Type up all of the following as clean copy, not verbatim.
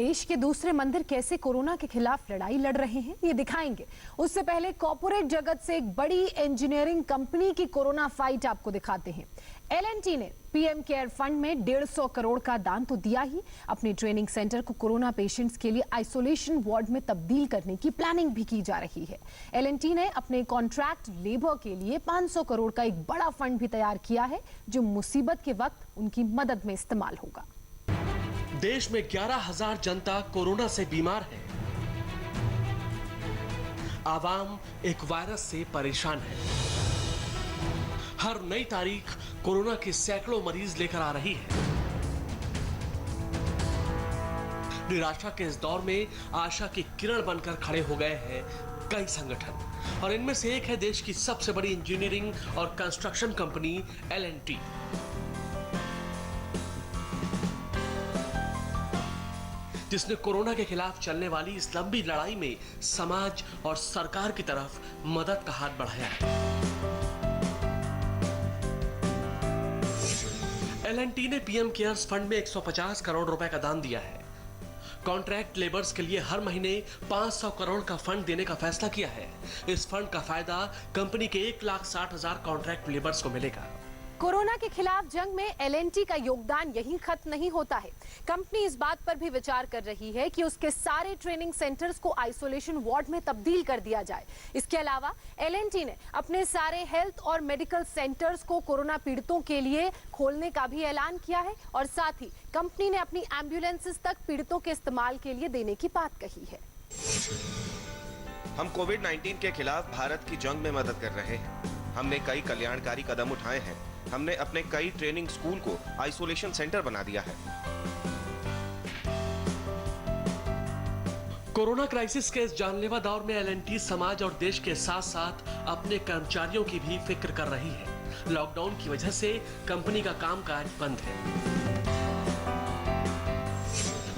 देश के दूसरे मंदिर कैसे कोरोना के खिलाफ लड़ाई लड़ रहे हैं ये दिखाएंगे। उससे पहले कॉर्पोरेट जगत से एक बड़ी इंजीनियरिंग कंपनी की कोरोना फाइट आपको दिखाते हैं। L&T ने पीएम केयर फंड में 150 करोड़ का दान तो दिया ही, अपने ट्रेनिंग सेंटर को कोरोना पेशेंट्स के लिए आइसोलेशन वार्ड में तब्दील करने की प्लानिंग भी की जा रही है। L&T ने अपने कॉन्ट्रैक्ट लेबर के लिए 500 करोड़ का एक बड़ा फंड भी तैयार किया है, जो मुसीबत के वक्त उनकी मदद में इस्तेमाल होगा। देश में 11,000 जनता कोरोना से बीमार है। आवाम एक वायरस से परेशान है। हर नई तारीख कोरोना के सैकड़ों मरीज लेकर आ रही है। निराशा के इस दौर में आशा की किरण बनकर खड़े हो गए हैं कई संगठन, और इनमें से एक है देश की सबसे बड़ी इंजीनियरिंग और कंस्ट्रक्शन कंपनी L&T। जिसने कोरोना के खिलाफ चलने वाली इस लंबी लड़ाई में समाज और सरकार की तरफ मदद का हाथ बढ़ाया है। L&T ने पीएम केयर्स फंड में 150 करोड़ रुपए का दान दिया है। कॉन्ट्रैक्ट लेबर्स के लिए हर महीने 500 करोड़ का फंड देने का फैसला किया है। इस फंड का फायदा कंपनी के 1,60,000 कॉन्ट्रैक्ट लेबर्स को मिलेगा। कोरोना के खिलाफ जंग में L&T का योगदान यहीं खत्म नहीं होता है। कंपनी इस बात पर भी विचार कर रही है कि उसके सारे ट्रेनिंग सेंटर्स को आइसोलेशन वार्ड में तब्दील कर दिया जाए। इसके अलावा L&T ने अपने सारे हेल्थ और मेडिकल सेंटर्स को कोरोना पीड़ितों के लिए खोलने का भी ऐलान किया है, और साथ ही कंपनी ने अपनी एम्बुलेंसेस तक पीड़ितों के इस्तेमाल के लिए देने की बात कही है। हम कोविड-19 के खिलाफ भारत की जंग में मदद कर रहे हैं। हमने कई कल्याणकारी कदम उठाए हैं। हमने अपने कई ट्रेनिंग स्कूल को आइसोलेशन सेंटर बना दिया है। कोरोना क्राइसिस के इस जानलेवा दौर में L&T समाज और देश के साथ साथ अपने कर्मचारियों की भी फिक्र कर रही है। लॉकडाउन की वजह से कंपनी का कामकाज बंद है,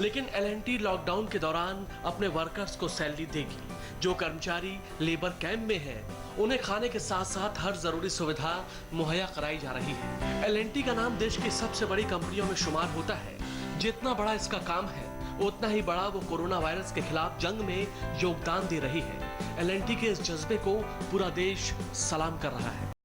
लेकिन L&T लॉकडाउन के दौरान अपने वर्कर्स को सैलरी देगी। जो कर्मचारी लेबर कैंप में हैं, उन्हें खाने के साथ साथ हर जरूरी सुविधा मुहैया कराई जा रही है। L&T का नाम देश की सबसे बड़ी कंपनियों में शुमार होता है। जितना बड़ा इसका काम है, उतना ही बड़ा वो कोरोना वायरस के खिलाफ जंग में योगदान दे रही है। L&T के इस जज्बे को पूरा देश सलाम कर रहा है।